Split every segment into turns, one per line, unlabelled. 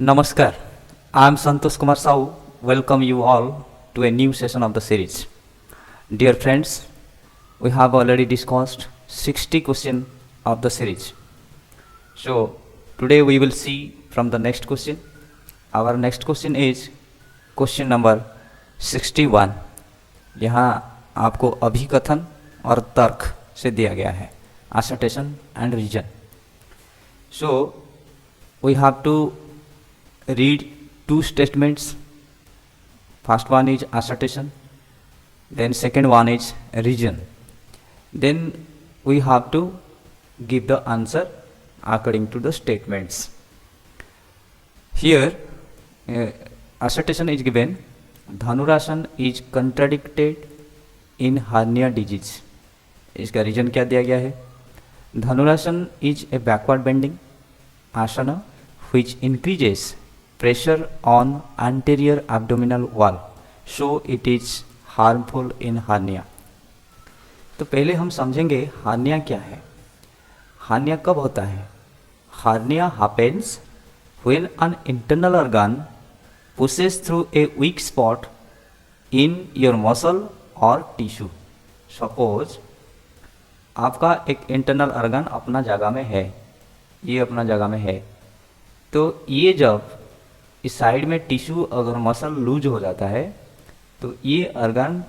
Namaskar, I am Santosh Kumar Sahu. Welcome you all to a new session of the series. Dear friends, we have already discussed 60 questions of the series. So today we will see from the next question. Our next question is question number 61. यहाँ आपको अभिकथन और तर्क से दिया गया है, assertion and reason. So we have to read two statements. First one is assertion, then second one is reason. Then we have to give the answer according to the statements. Here assertion is given, dhanurasana is contradicted in hernia disease. इसका reason क्या दिया गया है? धनुरासन is a backward bending asana which increases pressure on anterior abdominal wall, so it is harmful in hernia. तो पहले हम समझेंगे hernia क्या है. हार्निया कब होता है? Hernia happens when an internal organ pushes through a weak spot in your muscle or tissue. Suppose आपका एक इंटरनल ऑर्गन अपना जगह में है, ये अपना जगह में है, तो ये जब इस साइड में टिश्यू अगर मसल लूज हो जाता है तो ये ऑर्गन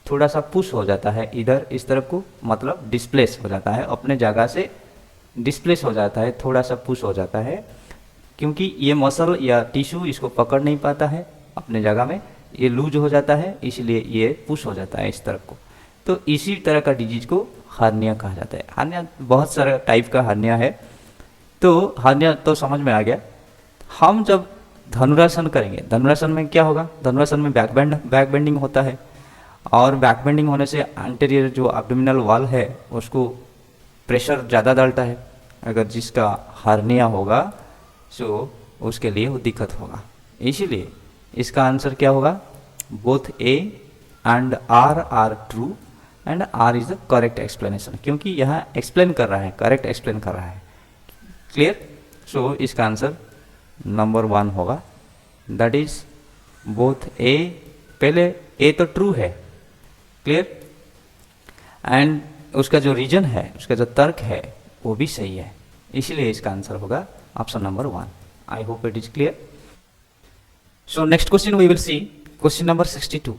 थोड़ा सा पुश हो जाता है इधर इस तरफ को, मतलब डिस्प्लेस हो जाता है, अपने जगह से डिस्प्लेस हो जाता है, थोड़ा सा पुश हो जाता है, क्योंकि ये मसल या टिश्यू इसको पकड़ नहीं पाता है अपने जगह में, ये लूज हो जाता है, इसलिए ये पुश हो जाता है इस तरफ को. तो इसी तरह का डिजीज को हार्निया कहा जाता है. हार्निया बहुत सारे टाइप का हार्निया है. तो हार्निया तो समझ में आ गया. हम जब धनुरासन करेंगे, धनुरासन में क्या होगा? धनुरासन में बैक बेंडिंग होता है, और बैक बेंडिंग होने से एंटीरियर जो एब्डोमिनल वॉल है उसको प्रेशर ज़्यादा डालता है. अगर जिसका हार्निया होगा सो उसके लिए वो दिक्कत होगा. इसीलिए इसका आंसर क्या होगा? Both A and R are true and R is the correct explanation, क्योंकि यहाँ एक्सप्लेन कर रहा है, करेक्ट एक्सप्लेन कर रहा है. क्लियर? सो इसका आंसर नंबर 1 होगा, दैट इज बोथ ए. पहले ए तो ट्रू है, क्लियर, एंड उसका जो रीजन है, उसका जो तर्क है वो भी सही है, इसलिए इसका आंसर होगा option number 1. I hope it is clear. So next question we will see, question number 62.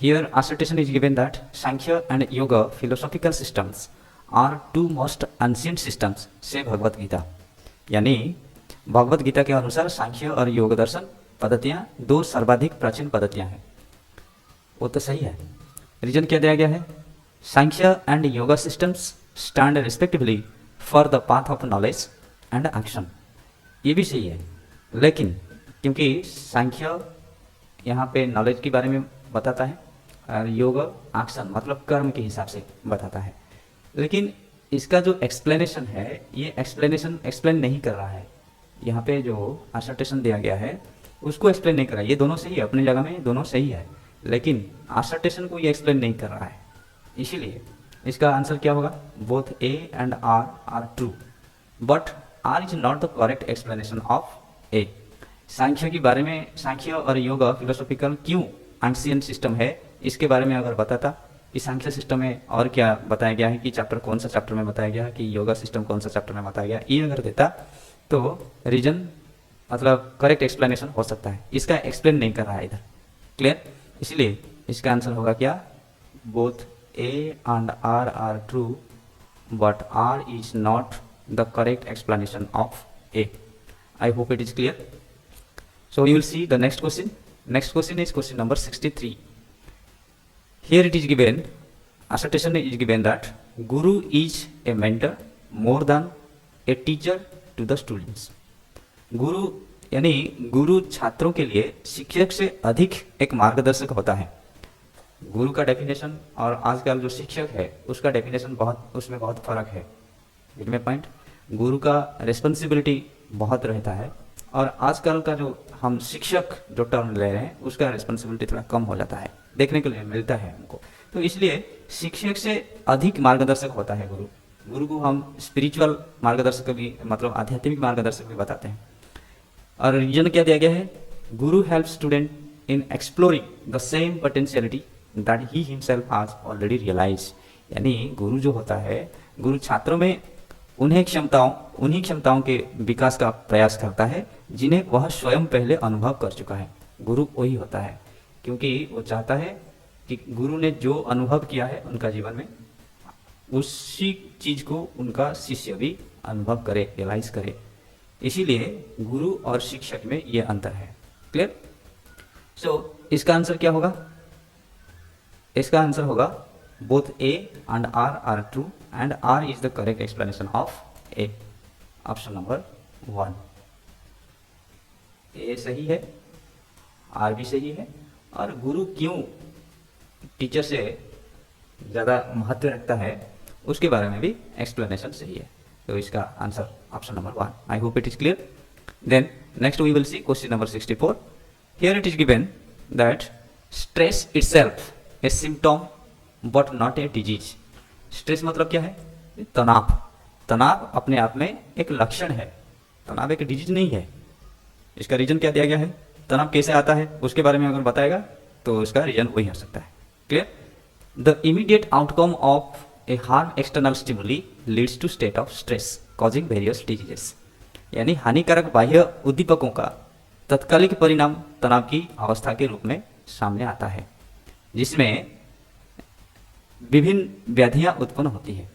Here assertion is given that Sankhya and Yoga philosophical systems are two most ancient systems से भगवत गीता. यानी भगवत गीता के अनुसार सांख्य और योग दर्शन पद्धतियाँ दो सर्वाधिक प्राचीन पद्धतियाँ हैं. वो तो सही है. रीजन क्या दिया गया है? Sankhya and yoga systems stand respectively for the path of knowledge and action. ये भी सही है, लेकिन क्योंकि सांख्य यहाँ पे नॉलेज के बारे में बताता है और योग एक्शन मतलब कर्म के हिसाब से बताता है, लेकिन इसका जो एक्सप्लेनेशन है ये एक्सप्लेनेशन एक्सप्लेन नहीं कर रहा है. यहाँ पे जो असर्टेशन दिया गया है उसको एक्सप्लेन नहीं कर रहा है. ये दोनों सही है, अपनी जगह में दोनों सही है, लेकिन असर्टेशन को ये एक्सप्लेन नहीं कर रहा है. इसीलिए इसका आंसर क्या होगा? Both A and R are true, but R is not the correct explanation of A. Sankhya के बारे में, सांख्य और योग फिलोसॉफिकल क्यों एंशिएंट सिस्टम है, इसके बारे में अगर बताता कि सांख्य सिस्टम में और क्या बताया गया है, कि चैप्टर कौन सा चैप्टर में बताया गया है, कि योगा सिस्टम कौन सा चैप्टर में बताया गया, ये अगर देता तो रीजन मतलब करेक्ट एक्सप्लेनेशन हो सकता है. इसका एक्सप्लेन नहीं कर रहा है इधर. क्लियर? इसलिए इसका आंसर होगा क्या? Both A and R are true, but R is not the correct explanation of A. I hope it is clear. So you will see the next question. Next question is question number 63. Here it is given, assertion is given that Guru is a mentor more than a teacher to the students. गुरु यानी गुरु छात्रों के लिए शिक्षक से अधिक एक मार्गदर्शक होता है. गुरु का डेफिनेशन और आजकल जो शिक्षक है उसका डेफिनेशन उसमें बहुत फर्क है. इनमें पॉइंट, गुरु का रिस्पॉन्सिबिलिटी बहुत रहता है, और आजकल का जो हम शिक्षक जो टर्म ले रहे हैं उसका रिस्पॉन्सिबिलिटी थोड़ा कम हो जाता है, देखने के लिए मिलता है हमको. तो इसलिए शिक्षक से अधिक मार्गदर्शक होता है गुरु. गुरु को हम स्पिरिचुअल मार्गदर्शक भी मतलब आध्यात्मिक मार्गदर्शक भी बताते हैं. और रीजन क्या दिया गया है? Guru help student in exploring the same potentiality that he himself has already realize. यानी गुरु जो होता है, गुरु छात्रों में उन्हीं क्षमताओं के विकास का प्रयास करता है जिन्हें वह स्वयं पहले अनुभव कर चुका है। गुरु वही होता है, क्योंकि वो चाहता है कि गुरु ने जो अनुभव किया है उनका जीवन में, उसी चीज को उनका शिष्य भी अनुभव करे, रियलाइज करे। इसीलिए गुरु और शिक्षक में ये अंतर है। क्लियर? सो इसका आंसर क्या होगा? इसका आंसर होगा both A and R are true and R is the correct explanation of A. Option number 1. A सही है, R भी सही है, और गुरु क्यों टीचर से ज़्यादा महत्व रखता है उसके बारे में भी एक्सप्लेनेशन सही है। तो इसका answer option number 1. I hope it is clear. Then next we will see question number 64. Here it is given that stress itself a symptom but not a disease. Stress मतलब क्या है? तनाव। तनाव अपने आप में एक लक्षण है, तनाव एक डिजीज नहीं है। इसका रीजन क्या दिया गया है? तनाव कैसे आता है उसके बारे में अगर बताएगा तो इसका रीजन वही हो सकता है। Clear? The immediate outcome of a harm external stimuli leads to state of stress causing various diseases. यानी हानिकारक बाह्य उद्दीपकों का तत्कालिक परिणाम तनाव की अवस्था के रूप में सामने आता है, जिसमें विभिन्न व्याधियां उत्पन्न होती है।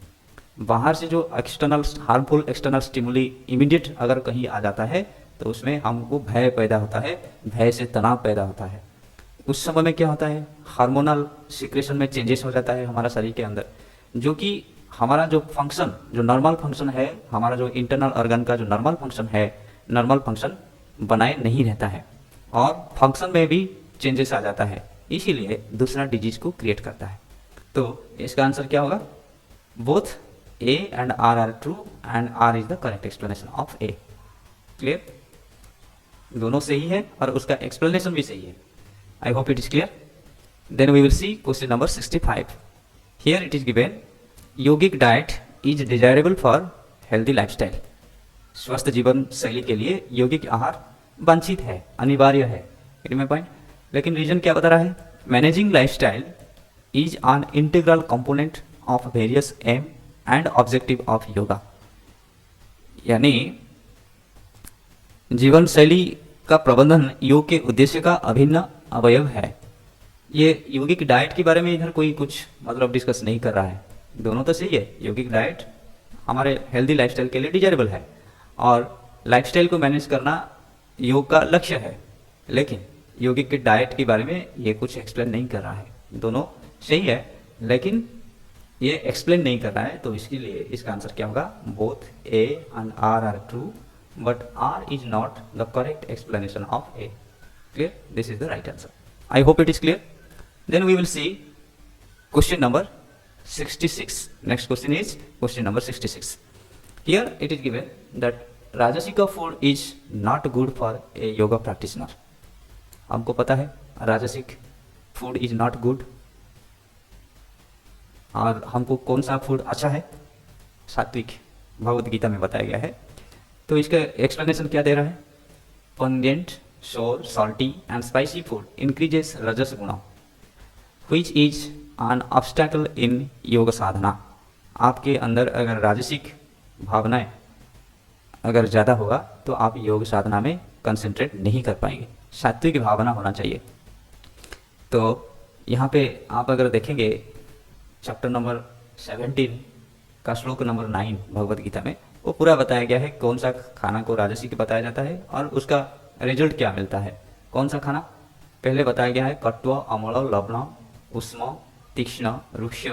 बाहर से जो external harmful external stimuli immediate अगर कहीं आ जाता है तो उसमें हमको भय पैदा होता है, भय से तनाव पैदा होता है। उस समय में क्या होता है? हार्मोनल सिक्रेशन में चेंजेस हो जाता है हमारा शरीर के अंदर, जो कि हमारा जो फंक्शन, जो नॉर्मल फंक्शन है, हमारा जो इंटरनल ऑर्गन का जो नॉर्मल फंक्शन है, नॉर्मल फंक्शन बनाए नहीं रहता है और फंक्शन में भी चेंजेस आ जाता है, इसीलिए दूसरा डिजीज को क्रिएट करता है। तो इसका आंसर क्या होगा? Both A and R are true and R is the correct explanation of A. Clear? दोनों सही है और उसका एक्सप्लेनेशन भी सही है। I hope it is clear. Then we will see question number 65. Here it is given yogic diet is desirable for healthy lifestyle. स्वस्थ जीवन शैली के लिए यौगिक आहार वांछित है, अनिवार्य है। पॉइंट. लेकिन रीजन क्या बता रहा है? Managing lifestyle is an integral component of various aim and objective of yoga। यानी जीवन शैली का प्रबंधन योग के उद्देश्य का अभिन्न अवयव है। ये योगिक डाइट के बारे में इधर कोई कुछ मतलब डिस्कस नहीं कर रहा है। दोनों तो सही है, योगिक डाइट हमारे हेल्दी लाइफस्टाइल के लिए डिजायरेबल है और लाइफस्टाइल को मैनेज करना योग का लक्ष्य है, लेकिन योगिक डाइट के बारे में ये कुछ एक्सप्लेन नहीं कर रहा है। दोनों सही है लेकिन ये एक्सप्लेन नहीं कर रहा है, तो इसके लिए इसका आंसर क्या होगा? Both A and R are true but R is not the correct explanation of A. Clear? This is the right answer. I hope it is clear. Then we will see question number 66. Next question is question number 66. Here it is given that rajasic food is not good for a yoga practitioner. हमको पता है राजसिक food is not good, और हमको कौन सा food अच्छा है? सात्विक, भगवद गीता में बताया गया है। तो इसका एक्सप्लेनेशन क्या दे रहा है? Pungent, sour, salty and spicy food increases rajas guna which is an obstacle in yoga sadhana. आपके अंदर अगर राजसिक भावनाएं अगर ज़्यादा होगा तो आप योग साधना में कंसंट्रेट नहीं कर पाएंगे। सात्विक भावना होना चाहिए। तो यहाँ पे आप अगर देखेंगे चैप्टर नंबर 17 का श्लोक नंबर 9 भगवद गीता में, वो पूरा बताया गया है कौन सा खाना को राजसिक बताया जाता है और उसका रिजल्ट क्या मिलता है। कौन सा खाना? पहले बताया गया है कट्व, अम्ल, लवण, उष्म, तीक्ष्ण, रुक्ष।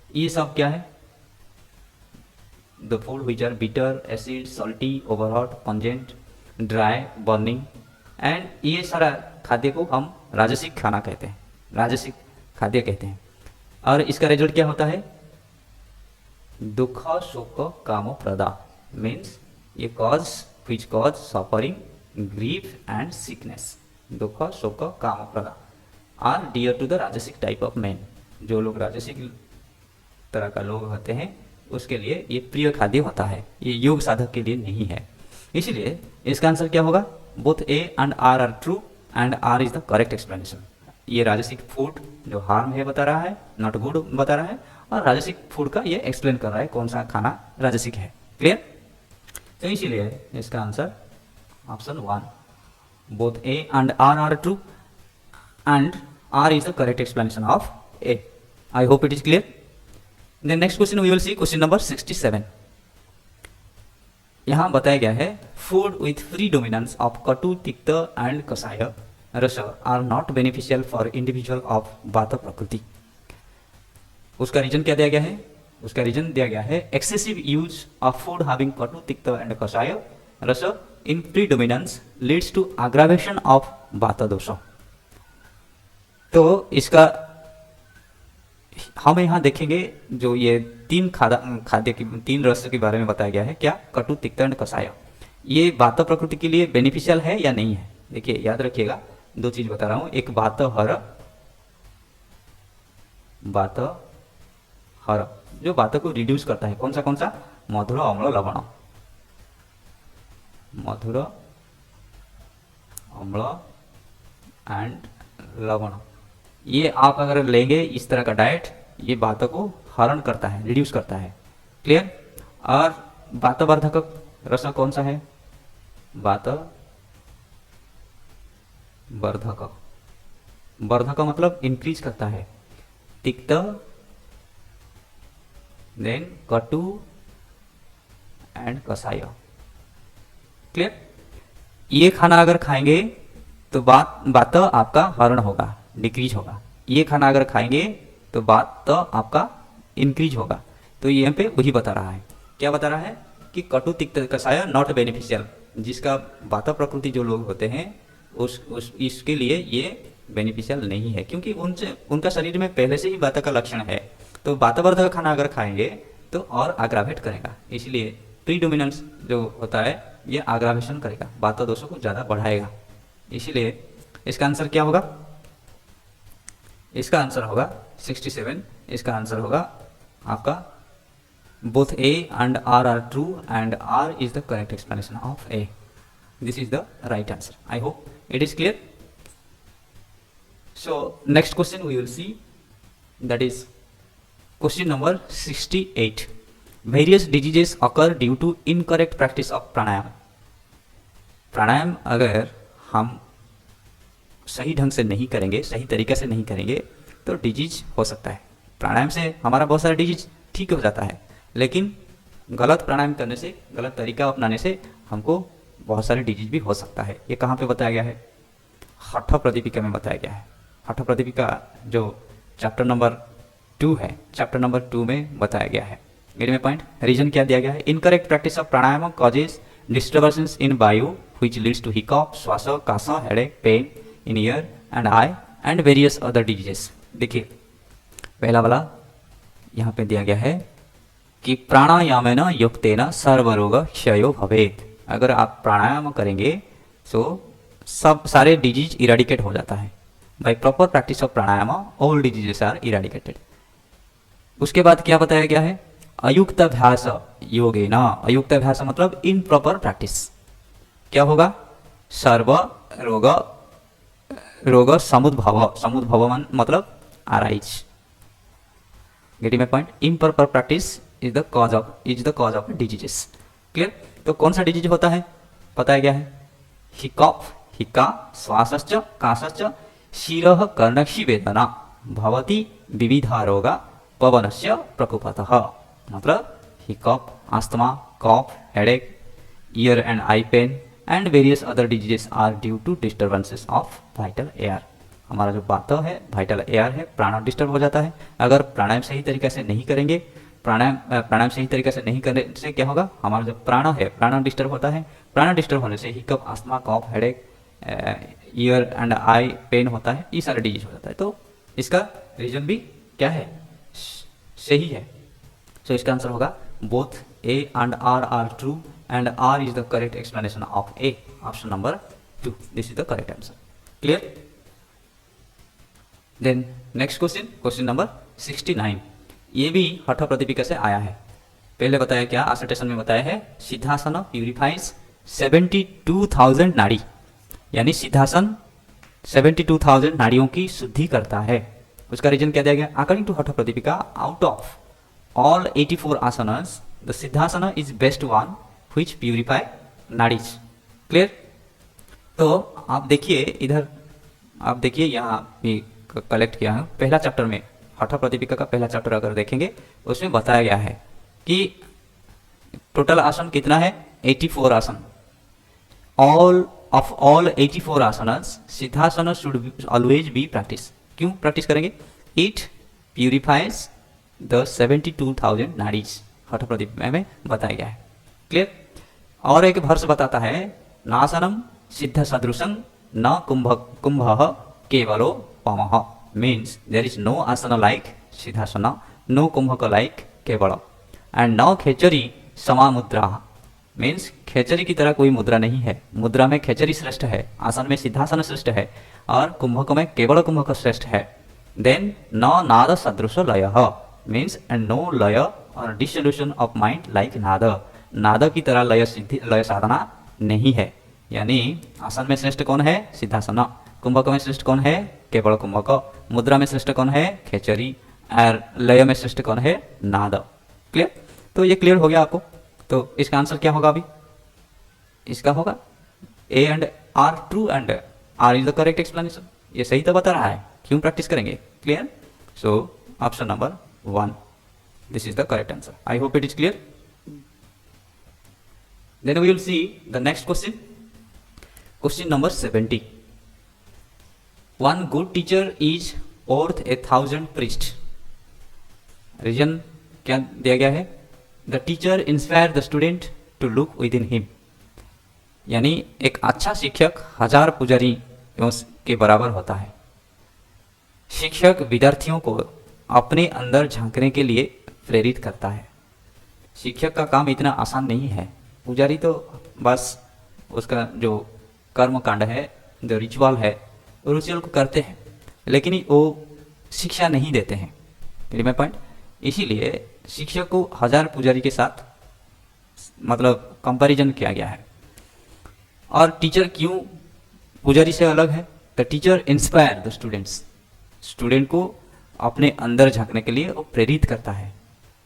ये सब क्या है? The food which are bitter, acid, salty, overhot, pungent, dry, burning and ये सारा खाद्य को हम राजसिक खाना कहते हैं, राजसिक खाद्य कहते हैं। और इसका रिजल्ट क्या होता है? दुख, शोक, काम, प्रदा मीन्स ये cause which cause suffering, grief and sickness. दुख, शोक, काम, प्रदा आर डियर टू द राजसिक टाइप ऑफ मैन। जो लोग राजसिक तरह का लोग होते हैं उसके लिए ये प्रिय खाद्य होता है, ये योग साधक के लिए नहीं है। इसलिए इसका आंसर क्या होगा? Both A and R true and R is the correct explanation. ये राजसिक फूड जो हार्म है बता रहा है, नॉट गुड बता रहा है, और राजसिक फूड का ये एक्सप्लेन कर रहा है कौन सा खाना राजसिक है। क्लियर? तो इसीलिए इसका answer option 1, both A and R true and R is the correct explanation of A. I hope it is clear. Then next question we will see question number 67। यहाँ बताया गया है food with predominance of katu tikta and kashaya rasa are not beneficial for individual of vata prakriti. उसका reason क्या दिया गया है? उसका रीजन दिया गया है excessive use of food having katu tikta and kashaya rasa in free dominance leads to aggravation of vata dosha. तो इसका हम यहाँ देखेंगे जो ये तीन खाद्य की तीन रस के बारे में बताया गया है, क्या? कटु तिक्त एंड कषाय। ये वात प्रकृति के लिए बेनिफिशियल है या नहीं है? देखिए याद रखिएगा, दो चीज बता रहा हूं, एक वात हर जो वात को रिड्यूस करता है, कौन सा? मधुर अम्ल लवण, मधुर अम्ल एंड लवण। ये आप अगर लेंगे इस तरह का डाइट, ये वात को हरण करता है, रिड्यूस करता है। क्लियर? और वातवर्धक रस कौन सा है? वात वर्धक, वर्धक मतलब इंक्रीज करता है। तिक्त, देन कटु एंड कषाय। क्लियर? ये खाना अगर खाएंगे तो वात आपका हरण होगा, डिक्रीज होगा। ये खाना अगर खाएंगे तो वात आपका इंक्रीज होगा। तो यहाँ पे वही बता रहा है, क्या बता रहा है कि कटु तिक्त कषाय नॉट बेनिफिशियल। जिसका वात प्रकृति जो लोग होते हैं इसके लिए ये बेनिफिशियल नहीं है, क्योंकि उनका शरीर में पहले से ही वात का लक्षण है। तो वातवर्धक खाना अगर खाएंगे तो और आग्रावेट करेगा, इसलिए प्रीडोमिनेंस जो होता है ये आग्रावेशन करेगा, वात दोषों को ज़्यादा बढ़ाएगा। इसलिए इसका आंसर क्या होगा? इसका आंसर होगा 67। इसका आंसर होगा आपका both A and R true and R is the correct explanation of A. This is the right answer. I hope it is clear. So next question we will see, that is question number 68. Various diseases occur due to incorrect practice of pranayam. प्राणायाम अगर हम सही ढंग से नहीं करेंगे, सही तरीके से नहीं करेंगे तो डिजीज हो सकता है। प्राणायाम से हमारा बहुत सारा डिजीज ठीक हो जाता है, लेकिन गलत प्राणायाम करने से, गलत तरीका अपनाने से हमको बहुत सारे डिजीज भी हो सकता है। ये कहाँ पे बताया गया है? हठ प्रदीपिका में बताया गया है। हठ प्रदीपिका जो चैप्टर नंबर 2 है, चैप्टर नंबर 2 में बताया गया है। गेट में पॉइंट? रीजन क्या दिया गया है? Incorrect practice of pranayama causes disturbances in vayu which leads to hiccup, shwasa, kasa, headache, pain in ear and eye and various other diseases. देखिए पहला वाला यहाँ पे दिया गया है कि प्राणायामेन युक्तेन सर्वरोग क्षयो भवेत्। अगर आप प्राणायाम करेंगे तो सब सारे डिजीज इरेडिकेट हो जाता है। By proper practice of pranayama all diseases are eradicated. उसके बाद क्या बताया गया है? अयुक्त अभ्यास योगेन। अयुक्त अभ्यास मतलब इन प्रॉपर प्रैक्टिस क्या होगा? सर्व रोग समुद्भव, समुद्भव मतलब arise. Getting my point? Improper practice is the cause of diseases. Clear? तो कौन सा डिजीज होता है बताया गया है? हिकॉप, हिक्का, श्वासश्च, काशश्च, शिरः कर्णक्षि वेदना भवति विविधा रोगा पवनस्य प्रकोपतः। मतलब hiccup, asthma, cough, headache, ear and eye pain and various other diseases are due to disturbances of vital air. हमारा जो वात है, वाइटल एयर है, प्राण डिस्टर्ब हो जाता है। अगर प्राणायाम सही तरीके से नहीं करेंगे, प्राणायाम सही तरीके से नहीं करने से क्या होगा? हमारा जो प्राण है, प्राण डिस्टर्ब होता है। प्राण डिस्टर्ब होने से hiccup, asthma, cough, headache, ear and eye pain होता है, ये सारा डिजीज हो जाता है। तो इसका रीजन भी क्या है? सही है। सो इसका आंसर होगा both A and R are true and R is the correct explanation of A. Option number 2, this is the correct answer. Clear? Then next question, question number 69। ये भी हठ प्रदीपिका से आया है। पहले बताया क्या? असर्टेशन में बताया है सिद्धासन प्यूरिफाइज 72,000 नाड़ी यानी सिद्धासन 72,000 नाड़ियों की शुद्धि करता है। उसका रीजन क्या दिया गया? According to Hatha Pradipika, out of all 84 asanas the Siddhasana is best one which purify nadis. Clear? तो आप देखिए इधर, आप देखिए यहाँ भी कलेक्ट किया है पहला चैप्टर में, हठ प्रदीपिका का पहला चैप्टर अगर देखेंगे उसमें बताया गया है कि टोटल आसन कितना है? 84 आसन। All 84 asanas siddhasana should always be practice. क्यों प्रैक्टिस करेंगे? इट प्यूरिफाइज द 72,000 नाड़ीज, हठ प्रदीपिका में बताया गया है। क्लियर? और एक वर्ष बताता है, नासनम सिद्ध सदृशं न कुंभ केवलो पमः, मीन्स देयर इज नो आसन लाइक सिद्धासन, नो कुंभक लाइक केवल, एंड न खेचरी समा मुद्रा, मीन्स खेचरी की तरह कोई मुद्रा नहीं है। मुद्रा में खेचरी श्रेष्ठ है, आसन में सिद्धासन श्रेष्ठ है, और कुंभक में केवल कुंभक श्रेष्ठ है। देन न नाद सदृश लय, मीन्स एंड नो लय और डिसोल्यूशन ऑफ माइंड लाइक नाद, नाद की तरह लय सिद्धि लय साधना नहीं है। यानी आसन में श्रेष्ठ कौन है? सिद्धासन। कुंभक में श्रेष्ठ कौन है? केवल कुंभक। मुद्रा में श्रेष्ठ कौन है? खेचरी। और लय में श्रेष्ठ कौन है? नाद। क्लियर? तो ये क्लियर हो गया आपको। तो इसका आंसर क्या होगा? अभी इसका होगा A and R true and R is the correct explanation. ये सही तो बता रहा है, क्यों प्रैक्टिस करेंगे? Clear? So option number 1, this is the correct answer. I hope it is clear. Then we will see the next question. Question number 70. One good teacher is worth 1,000 priests. Reason क्या दिया गया है? The teacher inspire the student to look within him. यानी एक अच्छा शिक्षक 1000 पुजारी के बराबर होता है। शिक्षक विद्यार्थियों को अपने अंदर झांकने के लिए प्रेरित करता है। शिक्षक का काम इतना आसान नहीं है। पुजारी तो बस उसका जो कर्म कांड है, जो रिचुअल है, रिचुअल को करते हैं, लेकिन वो शिक्षा नहीं देते हैं। मेरा पॉइंट, इसीलिए शिक्षक को 1000 पुजारी के साथ मतलब कंपैरिजन किया गया है। और टीचर क्यों पुजारी से अलग है? The teacher inspire the students, student को अपने अंदर झांकने के लिए वो प्रेरित करता है।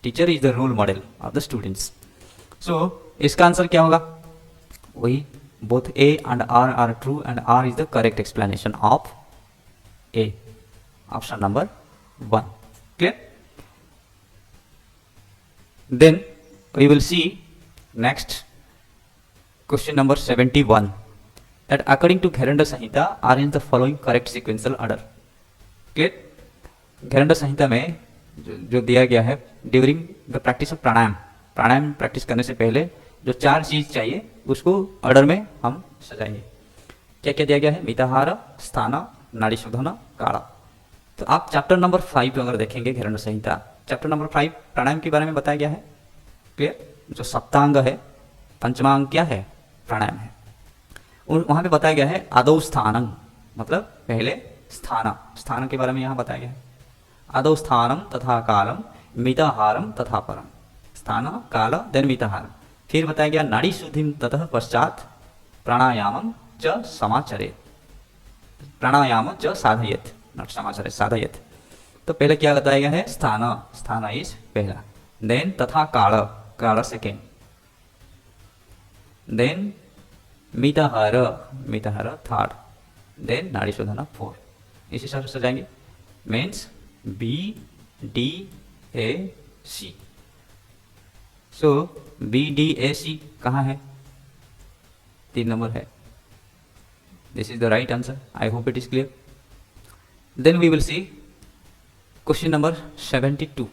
Teacher is the role model of the students. So इसका आंसर क्या होगा? वही both A and R are true and R is the correct explanation of A, option number 1। Clear? Then we will see next question number 71, that according to Gheranda Samhita arrange the following correct sequential order. Clear? Gheranda Samhita में जो दिया गया है, during the practice of pranayama, pranayama practice करने से पहले जो 4 चीज चाहिए उसको ऑर्डर में हम सजाएंगे। क्या क्या दिया गया है? मिताहार, स्थान, नाड़ी शोधन, काड़ा। तो आप चैप्टर नंबर 5 अगर देखेंगे घेरंडा संहिता, चैप्टर नंबर 5 प्राणायाम के बारे में बताया गया है। क्लियर? जो सप्तांग है, पंचमांग क्या है? प्राणायाम है। वहां पे बताया गया है आदौ स्थानम, मतलब पहले स्थान, स्थान के बारे में यहाँ बताया गया है। आदौ स्थानम तथा कालम मिताहारम तथा परम, स्थान काल देन मिताहार। फिर बताया गया नाड़ी शुद्धि ततः पश्चात प्राणायामम च समाचरेत, प्राणायाम च साधयेत, नॉट समाचरेत, साधयेत। तो पहले क्या बताया गया है? स्थान, स्थान इज पहला, देन तथा kala, kala second, then mitahara, mitahara third, then nadi shodhana 4। इस हिसाब से सजाएंगे। Means B D A C. So B D A C कहाँ है? 3 नंबर है। This is the right answer. I hope it is clear. Then we will see question number 72,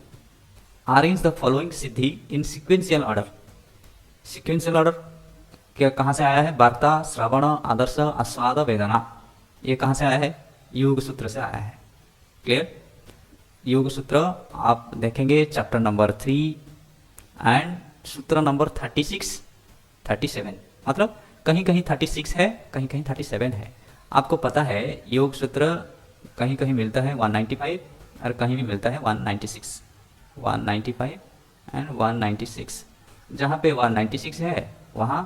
arrange the following siddhi in sequential order. Sequential order क्या कहाँ से आया है? वार्ता, श्रवण, आदर्श, आस्वाद, वेदना। ये कहाँ से आया है? योग सूत्र से आया है। क्लियर? योग सूत्र आप देखेंगे चैप्टर नंबर 3 एंड सूत्र नंबर 36, 37, मतलब कहीं कहीं 36 है, कहीं कहीं 37 है। आपको पता है योग सूत्र कहीं कहीं मिलता है 195 और कहीं भी मिलता है 196, 195 एंड 196। जहाँ पे 196 है वहाँ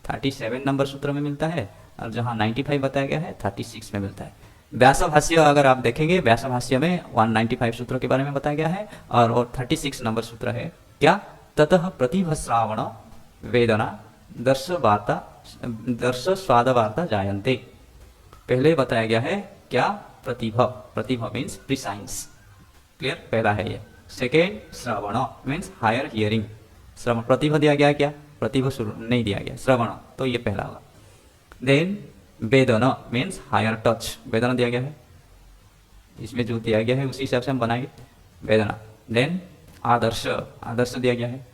37 नंबर सूत्र में मिलता है, और जहाँ 95 बताया गया है 36 में मिलता है। व्यासभाष्य अगर आप देखेंगे, व्यासभाष्य में 195 सूत्रों के बारे में बताया गया है और 36 नंबर सूत्र है क्या, ततः प्रतिभ श्रावण वेदना दर्श वार्ता दर्श स्वाद वार्ता जायन्ते। पहले बताया गया है क्या, प्रतिभ, प्रतिभ मीन्स प्रिसाइंस, क्लियर, पहला है ये। सेकेंड श्रवण मीन्स हायर हियरिंग, श्रवण, प्रतिभ दिया गया क्या, प्रतिभ नहीं दिया गया, श्रवण, तो ये पहला होगा। देन वेदना मीन्स हायर टच, वेदना दिया गया है, इसमें जो दिया गया है उसी हिसाब से हम बनाएंगे वेदना। देन आदर्श, आदर्श दिया गया है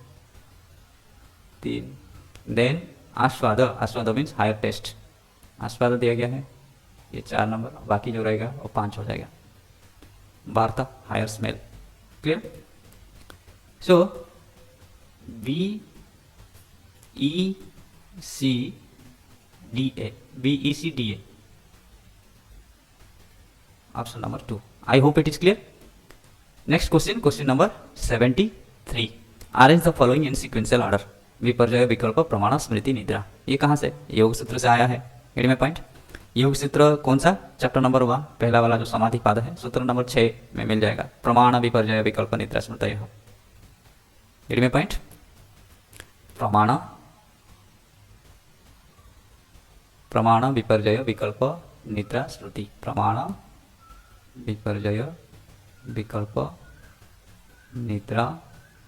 3। देन आस्वाद, आस्वाद मीन्स हायर टेस्ट, आस्वाद दिया गया है, ये 4 नंबर, बाकी जो रहेगा वो 5 हो जाएगा। Varta higher smell, clear. So B E C D A, BECDA, option number 2। I hope it is clear. Next question, question number 73, arrange the following in sequential order, viparyaya vikalpa pramana स्मृति निद्रा। ये कहाँ से, योग सूत्र से आया है। एडी में पॉइंट, योग सूत्र कौन सा, चैप्टर नंबर 1 पहला वाला जो समाधि पाद है, सूत्र नंबर 6 में मिल जाएगा, प्रमाण विपर्जय विकल्प निद्रा स्मृतय। एडी में पॉइंट, प्रमाण, प्रमाण विपर्जय विकल्प निद्रा स्मृति, प्रमाण विपर्जय विकल्प निद्रा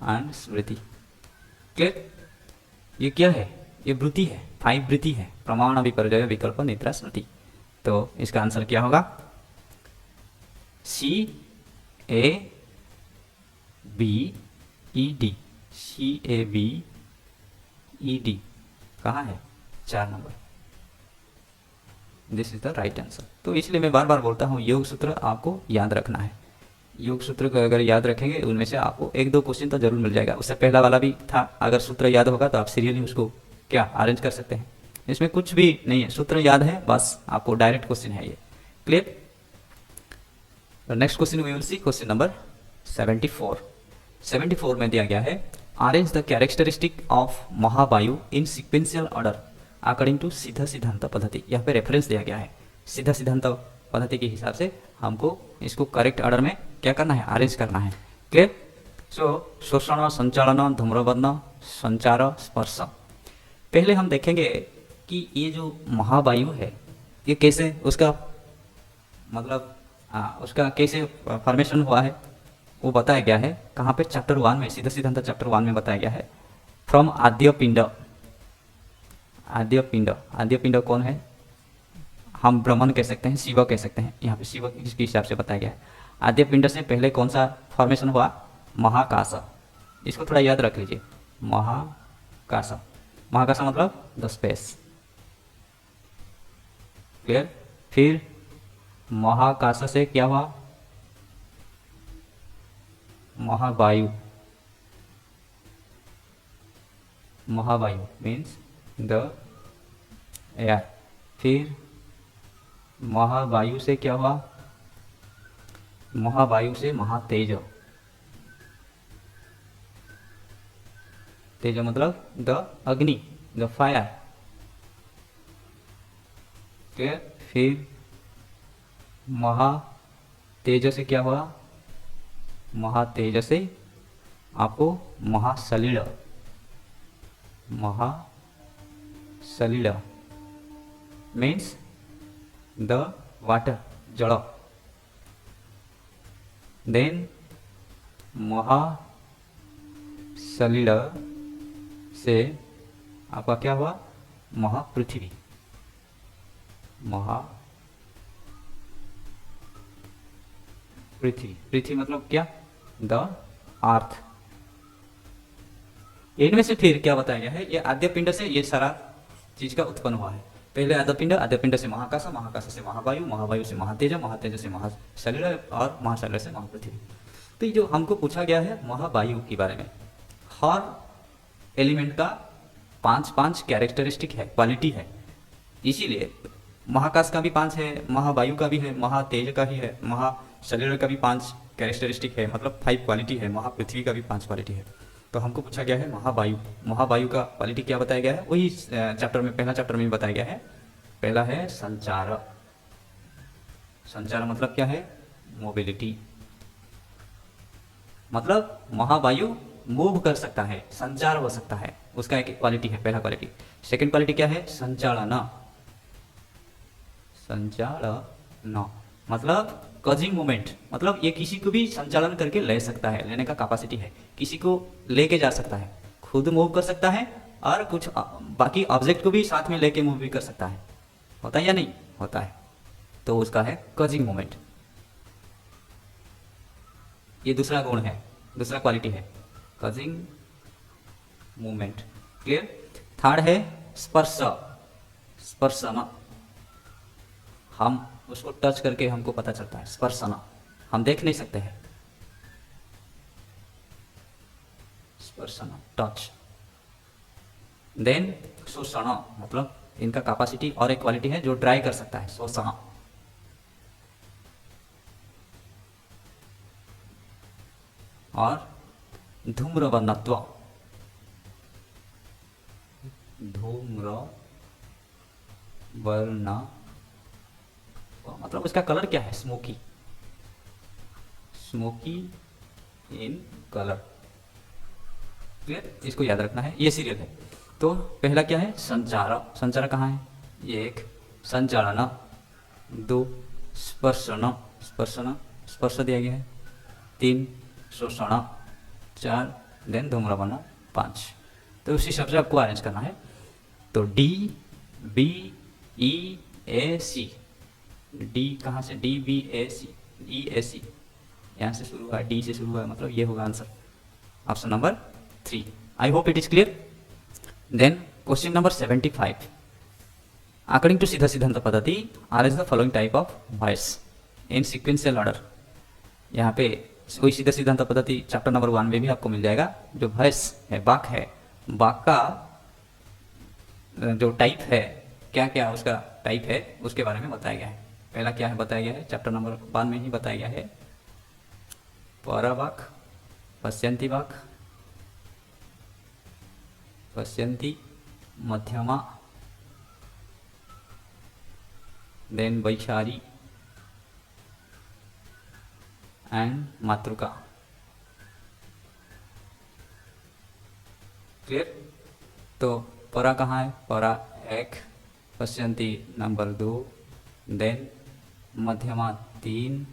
एंड स्मृति, क्लियर। ये क्या है, ये वृत्ति है, 5 वृत्ति है, प्रमाण विपर्जय विकल्प निद्रा स्मृति। तो इसका आंसर क्या होगा, CABED, CABED कहाँ है, 4 number, this is the right answer. तो इसलिए मैं बार बार बोलता हूँ योग सूत्र आपको याद रखना है, योग सूत्र को अगर याद रखेंगे उनमें से आपको 1-2 क्वेश्चन तो जरूर मिल जाएगा। उससे पहला वाला भी था, अगर सूत्र याद होगा तो आप सीरियली उसको क्या अरेंज कर सकते हैं, इसमें कुछ भी नहीं है, सूत्र याद है बस, आपको डायरेक्ट क्वेश्चन है ये, clear. Next question we will see question number 74। 74 में दिया गया है arrange the characteristic of mahavayu in sequential order according to Siddha Siddhanta पद्धति। यहाँ पे रेफरेंस दिया गया है, सीधा सिद्धांत पद्धति के हिसाब से हमको इसको करेक्ट ऑर्डर में क्या करना है, अरेंज करना है, क्लियर। सो शोषण, संचालन, धूम्रवर्ण, संचार, स्पर्श। पहले हम देखेंगे कि ये जो महावायु है ये कैसे, उसका मतलब उसका कैसे फॉर्मेशन हुआ है वो बताया गया है। कहाँ पे, चैप्टर 1 में, सीधा सिद्धांत चैप्टर 1 में बताया गया है। फ्रॉम आद्य पिंड, आद्य पिंड, आद्य पिंड कौन है, हम ब्रह्मन कह सकते हैं, शिव कह सकते हैं, यहाँ पे शिव के हिसाब से बताया गया है। आद्य पिंड से पहले कौन सा फॉर्मेशन हुआ, महाकाश, इसको थोड़ा याद रख लीजिए, महाकाश, महाकाश मतलब द स्पेस, क्लियर। फिर महाकाश से क्या हुआ, महावायु, महावायु मीन्स द एयर। फिर महावायु से क्या हुआ, महावायु से महातेज, तेज मतलब द अग्नि, द फायर, ठीक। फिर महातेज से क्या हुआ, महातेज से आपको महासलिल, महासलिल मीन्स द वाटर, जल। देन महासलिल से आपका क्या हुआ, महापृथ्वी, महापृथ्वी, पृथ्वी मतलब क्या, द अर्थ। इनमें से फिर क्या बताया गया है, ये आद्य पिंड से ये सारा चीज का उत्पन्न हुआ है। पहले आद्य पिंड, आद्य पिंड से महाकाश, महाकाश से महावायु, महावायु से महातेज, महातेज से महाशरीर और महाशरीर से महापृथ्वी। तो ये जो हमको पूछा गया है महावायु के बारे में, हर एलिमेंट का 5-5 कैरेक्टरिस्टिक है, क्वालिटी है। इसीलिए महाकाश का भी 5 है, महावायु का भी है, महातेज का ही है, महाशरीर का भी 5 कैरेक्टरिस्टिक है, मतलब 5 क्वालिटी है, महापृथ्वी का भी 5 क्वालिटी है। तो हमको पूछा गया है महावायु, महावायु का क्वालिटी क्या बताया गया है, वही चैप्टर में, पहला चैप्टर में बताया गया है। पहला है संचार। संचार मतलब क्या है? मोबिलिटी, मतलब महावायु मूव कर सकता है, संचार हो सकता है, उसका एक क्वालिटी है, पहला क्वालिटी। सेकंड क्वालिटी क्या है? संचालन। संचालन मतलब कजिंग मूवमेंट, मतलब ये किसी को भी संचालन करके ले सकता है, लेने का कैपेसिटी है, किसी को लेके जा सकता है, खुद मूव कर सकता है और कुछ बाकी ऑब्जेक्ट को भी साथ में लेके मूव भी कर सकता है। होता है या नहीं होता है? तो उसका है कजिंग मूवमेंट। ये दूसरा गुण है, दूसरा क्वालिटी है, कजिंग मूवमेंट। क्लियर? थर्ड है स्पर्श। स्पर्शना, हम उसको टच करके हमको पता चलता है, स्पर्शना, हम देख नहीं सकते हैं। स्पर्शना, टच। देन शोषण, मतलब इनका कैपेसिटी और एक क्वालिटी है जो ड्राई कर सकता है, शोषण। और धूम्रवर्णत्व, धूम्रवर्ण मतलब उसका कलर क्या है? Smoky, smoky in colour. Clear? इसको याद रखना है, ये सीरियल है। तो पहला क्या है? संचार। संचार कहाँ है? ये एक संचालन, दो स्पर्शन, स्पर्शन स्पर्श दिया गया है, तीन शोषण, चार देन धूम्रवर्ण, पाँच। तो उसी हिसाब से आपको अरेंज करना है। तो डी बी ई ए सी, डी कहाँ से? डी बी ए सी, ई ए सी यहाँ से शुरू हुआ है, डी से शुरू हुआ है, मतलब ये होगा answer, option number 3। I hope it is clear. Then question number 75, according to Siddha Siddhanta Paddhati arrange the following type of voice in sequential order. यहाँ पे कोई सीधा सिद्धांत पद्धति चैप्टर नंबर 1 में भी आपको मिल जाएगा। जो वॉइस है, वाक है, वाक का जो टाइप है, क्या क्या उसका टाइप है, उसके बारे में बताया गया है। पहला क्या है बताया गया है, चैप्टर नंबर 1 में ही बताया गया है, परावाक, पश्यंती वाक, पश्यंती, मध्यमा, देन वैशारी एंड मातृका। क्लियर? तो परा कहाँ है? परा 1, पश्यंती नंबर 2, देन मध्यमा 3,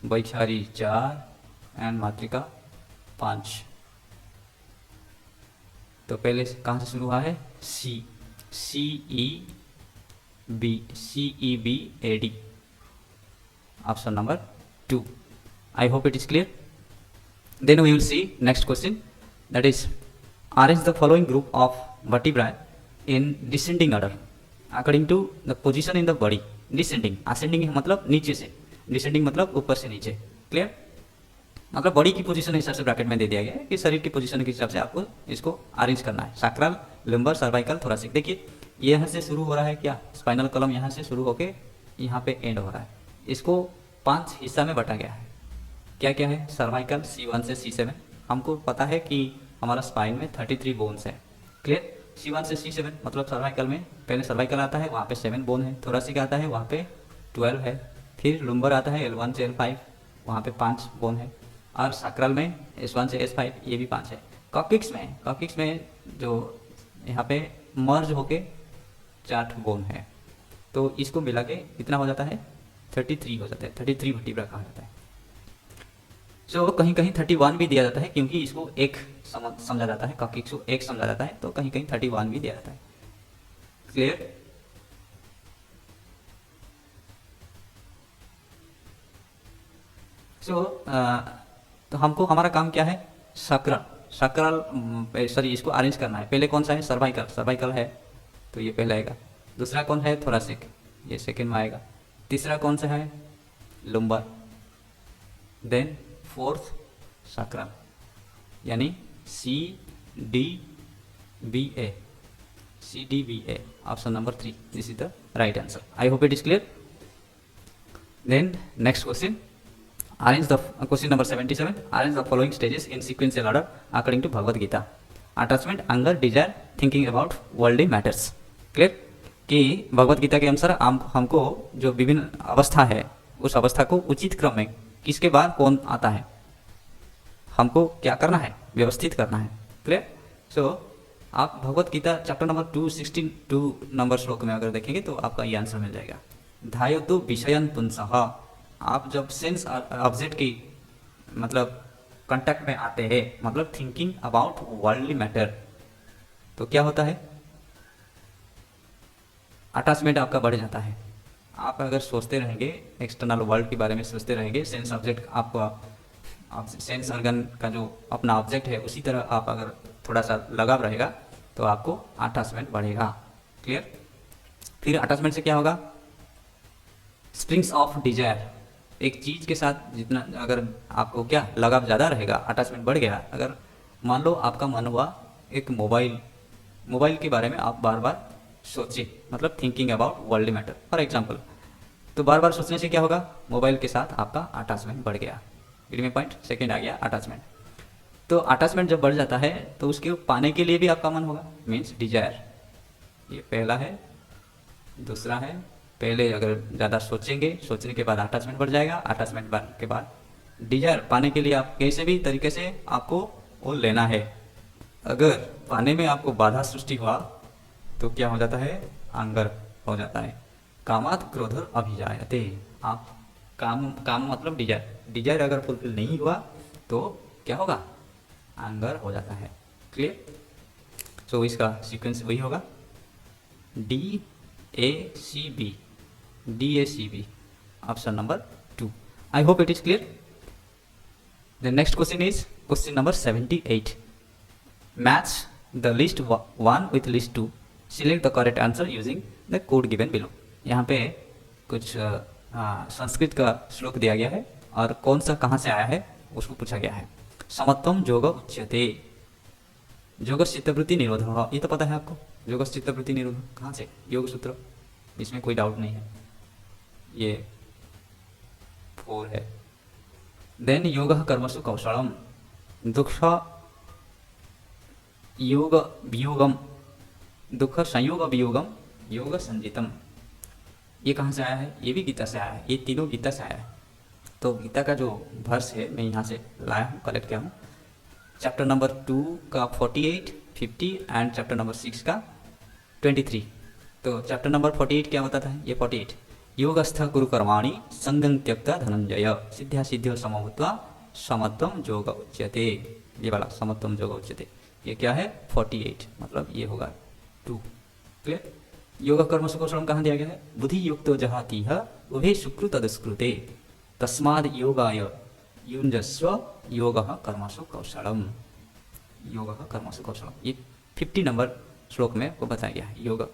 वैशारी 4 एंड मातृका 5। तो पहले कहाँ से शुरू हुआ है? C, C E B, C E B A D, option number 2। I hope it is clear. Then we will see next question, that is arrange the following group of vertebrae in descending order according to the position in the body. Descending, ascending मतलब नीचे से, descending मतलब ऊपर से नीचे। Clear? मतलब body की position के हिसाब से ब्रैकेट में दे दिया गया है कि शरीर की पोजीशन के हिसाब से आपको इसको अरेंज करना है। Sacral, lumbar, cervical, thoracic. देखिए यहाँ से शुरू हो रहा है क्या? स्पाइनल कॉलम यहाँ से शुरू होके यहाँ पे एंड हो रहा है। इसको 5 हिस्सा में बांटा गया है। क्या क्या है? सर्वाइकल C1 से C7, हमको पता है कि हमारा स्पाइन में 33 बोन्स है। क्लियर? C1 से C7 मतलब सर्वाइकल में पहले सर्वाइकल आता है, वहाँ पे 7 बोन है, थोरैसिक आता है, वहाँ पे 12 है, फिर लुम्बर आता है L1 से L5, वहाँ पे 5 बोन है, और सैक्रल में S1 से S5, ये भी 5 है। कॉकिक्स में जो यहाँ पे मर्ज होके 4 बोन है, तो इसको मिला के कितना हो जाता है? 33 हो जाता है, 33 वर्टिब्रा कहा जाता है। सो कहीं कहीं 31 भी दिया जाता है, क्योंकि इसको एक समझा जाता है, कॉकिक्स को एक समझा जाता है, तो कहीं कहीं 31 भी दिया जाता है। क्लियर? सो तो हमको हमारा काम क्या है? सैक्रल सॉरी इसको अरेंज करना है। पहले कौन सा है? सर्वाइकल है, तो ये पहला आएगा। दूसरा कौन है? थोरैसिक, ये सेकंड में आएगा। तीसरा कौन सा है? लुम्बर। देन फोर्थ सैक्रल, यानी CDBA, CDBA, option number 3, this is the right answer. I hope it is clear. Then next question, arrange the question number 77, arrange the following stages in sequential order according to Bhagavad Gita. Attachment, anger, desire, thinking about worldly matters. Clear? कि भगवत गीता के अनुसार हमको जो विभिन्न अवस्था है उस अवस्था को उचित क्रम में किसके बाद कौन आता है हमको क्या करना है, व्यवस्थित करना है। क्लियर। सो आप Bhagavad Gita chapter number 262 number श्लोक में अगर देखेंगे तो आपका ये आंसर मिल जाएगा। धायो तो विषयन पुंसः, आप जब सेंस ऑब्जेक्ट की मतलब कांटेक्ट में आते हैं, मतलब थिंकिंग अबाउट वर्ल्डली मैटर, तो क्या होता है, अटैचमेंट आपका बढ़ जाता है। आप अगर सोचते रहेंगे एक्सटर्नल वर्ल्ड के बारे में सोचते रहेंगे, सेंस ऑब्जेक्ट आपका सेंस ऑर्गन का जो अपना ऑब्जेक्ट है उसी तरह आप अगर थोड़ा सा लगाव रहेगा तो आपको अटैचमेंट बढ़ेगा। क्लियर। फिर अटैचमेंट से क्या होगा, स्प्रिंग्स ऑफ डिजायर, एक चीज़ के साथ जितना अगर आपको क्या लगाव ज़्यादा रहेगा, अटैचमेंट बढ़ गया। अगर मान लो आपका मन हुआ एक मोबाइल के बारे में आप बार बार सोचे, मतलब thinking about world matter for example, तो बार बार सोचने से क्या होगा, मोबाइल के साथ आपका अटैचमेंट बढ़ गया। में पॉइंट सेकंड आ गया अटैचमेंट। तो अटैचमेंट जब बढ़ जाता है तो उसके पाने के लिए भी आपका मन होगा, मीन्स डिजायर। ये पहला है। दूसरा है, पहले अगर ज़्यादा सोचेंगे, सोचने के बाद अटैचमेंट बढ़ जाएगा, अटैचमेंट बढ़ने के बाद डिजायर, पाने के लिए आप कैसे भी तरीके से आपको वो लेना है। अगर पाने में आपको बाधा सृष्टि हुआ तो क्या हो जाता है, एंगर हो जाता है। कामात क्रोध अभिजायते, आप काम मतलब डिजायर अगर फुलफिल नहीं हुआ तो क्या होगा, एंगर हो जाता है। क्लियर। सो इसका सीक्वेंस वही होगा DACB, option number 2। I hope it is clear. The next question is question number 78। Match the list 1 with list 2, select the correct answer using the code given below. यहाँ पे कुछ संस्कृत का श्लोक दिया गया है और कौन सा कहाँ से आया है उसको पूछा गया है। समत्वम योग उच्यते, योग चित्तवृत्ति निरोध, ये तो पता है आपको, योग चित्तवृत्ति निरोध कहाँ से, योग सूत्र, इसमें कोई डाउट नहीं है, ये 4 है। देन योग कर्मसु कौशलम, दुख योग वियोगम, दुख संयोग वियोगम योग संजितम, ये कहाँ से आया है, ये भी गीता से आया है, ये तीनों गीता से आया है। तो गीता का जो वर्स है मैं यहाँ से लाया हूँ, कलेक्ट किया हूँ, चैप्टर नंबर 2 का 48, 50 एंड चैप्टर नंबर 6 का 23। तो चैप्टर नंबर 48 क्या बताता है, ये 48, योगस्थ कुरु कर्माणि संगं त्यक्ता धनंजय सिद्ध्या सिद्ध्यो समभूत्वा समत्वम योग उच्यते, ये वाला समत्वम योग उच्यते, ये क्या है 48, मतलब ये होगा 2। क्लियर। योग कर्म सुकौशलम कहाँ दिया गया है, बुद्धि युक्तो जहातीह उभे सुकृत दुष्कृते तस्माद योगाय युञ्जस्व योगः कर्मसु कौशलम, योगः कर्मसु कौशलम, ये 50 नंबर श्लोक में को बताया गया है। योग,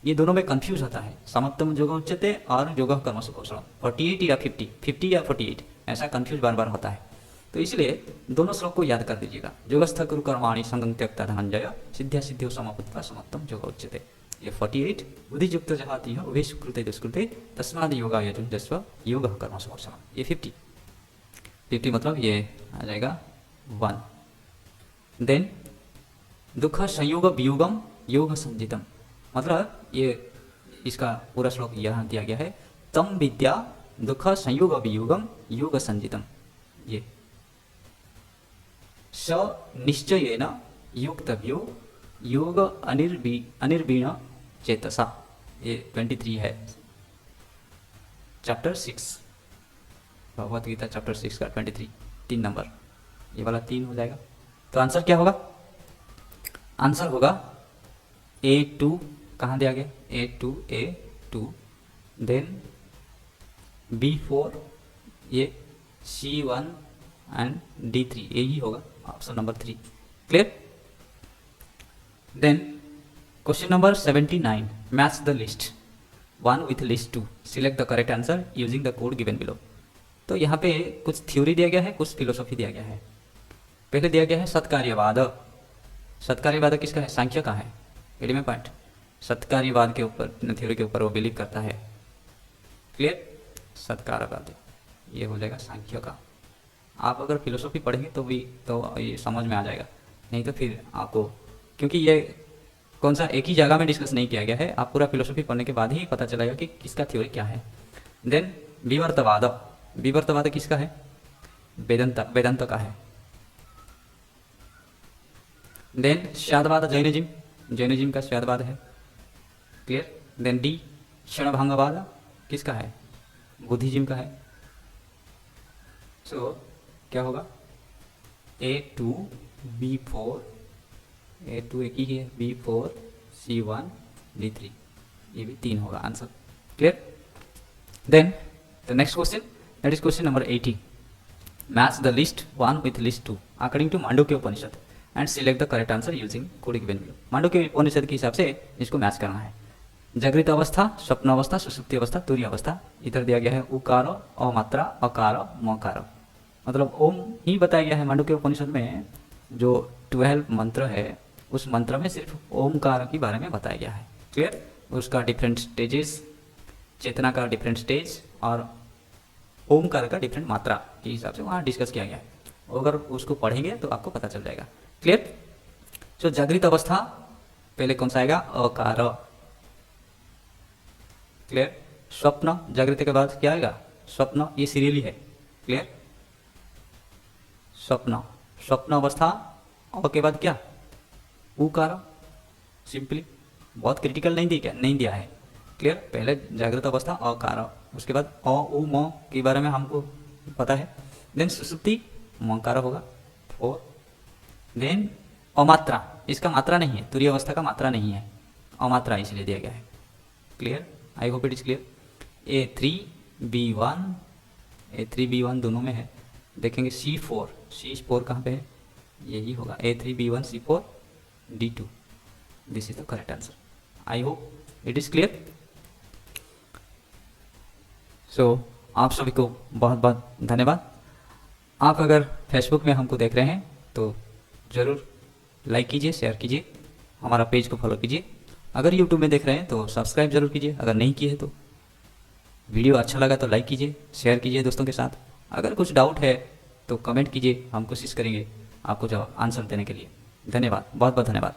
ये दोनों में कंफ्यूज होता है, समत्वम योग उच्यते और योगः कर्मसु कौशलम, 48 या 50 या 48, ऐसा कंफ्यूज बार बार होता है। तो इसलिए दोनों श्लोक को याद कर दीजिएगा, योगस्थ कुरु कर्माणि संगं त्यक्ता धनंजय सिद्ध्या सिद्ध्यो समभूत्वा समत्वम योग उच्यते, ये 48, बुद्धियुक्त जहाती है उभे सुकृते दुष्कृते तस्माद योगाय युञ्जस्व योगः कर्मसु कौशलम, ये 50 मतलब ये आ जाएगा 1। देन दुख संयोग वियोगम योग संजितम, मतलब ये इसका पूरा श्लोक यहाँ दिया गया है, तम विद्या दुख संयोग वियोगम योग संजितम, ये स निश्चयेन युक्तव्यो योग अनिर्वीण चेतसा, ये 23 है, चैप्टर 6 भगवत गीता चैप्टर 6 का 23, 3 नंबर, ये वाला 3 हो जाएगा। तो आंसर क्या होगा, आंसर होगा A2, कहाँ दिया गया A2, देन B4, ये C1 एंड D3, यही होगा option number 3। Clear. Then question number 79, match the list 1 with list 2, select the correct answer using the code given below. तो यहाँ पे कुछ थ्योरी दिया गया है, कुछ फिलोसॉफी दिया गया है। पहले दिया गया है सत्कार्यवाद, सत्कार्यवाद किसका है, सांख्य का है। में पॉइंट, सत्कार्यवाद के ऊपर थ्योरी के ऊपर वो बिलीव करता है। क्लियर। सत्कार्यवाद ये हो जाएगा सांख्य का। आप अगर फिलोसॉफी पढ़ेंगे तो भी तो ये समझ में आ जाएगा, नहीं तो फिर आपको, क्योंकि ये कौन सा एक ही जगह में डिस्कस नहीं किया गया है, आप पूरा फिलोसफी पढ़ने के बाद ही पता चलेगा कि किसका थ्योरी क्या है। देन विवर्तवाद, विवर्तवाद किसका है? वेदांत, वेदांत का है। देन श्यादवाद जैनिज्म, जैनिज्म का श्यादवाद है, क्लियर। देन डी क्षणभंगवाद किसका है? बुद्धिज्म का है। सो क्या होगा? A2 B4, A2 एक ही है, B4 C1 D3, ये भी 3 होगा answer, clear. Then the next question, that is question number 80। Match the list 1 with list 2 according to Mandukya Upanishad and select the correct answer using code given below. Mandukya Upanishad के हिसाब से इसको match करना है। जागृत अवस्था, स्वप्न अवस्था, सुषुप्ति अवस्था, तुरीय अवस्था। इधर दिया गया है उकार, अमात्रा, अकार, मकार, मतलब ओम ही बताया गया है। मांडुक्य उपनिषद में जो 12 मंत्र है, उस मंत्र में सिर्फ ओमकार के बारे में बताया गया है, क्लियर। उसका डिफरेंट स्टेजेस, चेतना का डिफरेंट स्टेज और ओमकार का डिफरेंट मात्रा के हिसाब से वहाँ डिस्कस किया गया है। अगर उसको पढ़ेंगे तो आपको पता चल जाएगा, क्लियर। तो जागृत अवस्था पहले कौन सा आएगा? अकार, क्लियर। स्वप्न, जागृत के बाद क्या आएगा? स्वप्न, ये सीरियली है, क्लियर। स्वप्न, स्वप्न अवस्था और के बाद क्या? उकार, सिंपली, बहुत क्रिटिकल नहीं दिया, नहीं दिया है, क्लियर। पहले जागृत अवस्था अकार, उसके बाद अ उ म के बारे में हमको पता है। देन सुसुप्ति, मकार होगा 4। देन अमात्रा, इसका मात्रा नहीं है, तुरीय अवस्था का मात्रा नहीं है, अमात्रा इसलिए दिया गया है, clear. I hope it is clear. A3B1, A3B1 दोनों में है, देखेंगे C4, C4 कहाँ पे है? यही होगा A3B1 C4 D2, this is the correct answer. I hope it is clear. So आप सभी को बहुत बहुत धन्यवाद। आप अगर फेसबुक में हमको देख रहे हैं तो ज़रूर लाइक कीजिए, शेयर कीजिए, हमारा पेज को फॉलो कीजिए। अगर यूट्यूब में देख रहे हैं तो सब्सक्राइब जरूर कीजिए, अगर नहीं किए तो। वीडियो अच्छा लगा तो लाइक कीजिए, शेयर कीजिए दोस्तों के साथ। अगर कुछ डाउट है तो कमेंट कीजिए, हम कोशिश करेंगे आपको जवाब आंसर देने के लिए। धन्यवाद, बहुत बहुत धन्यवाद।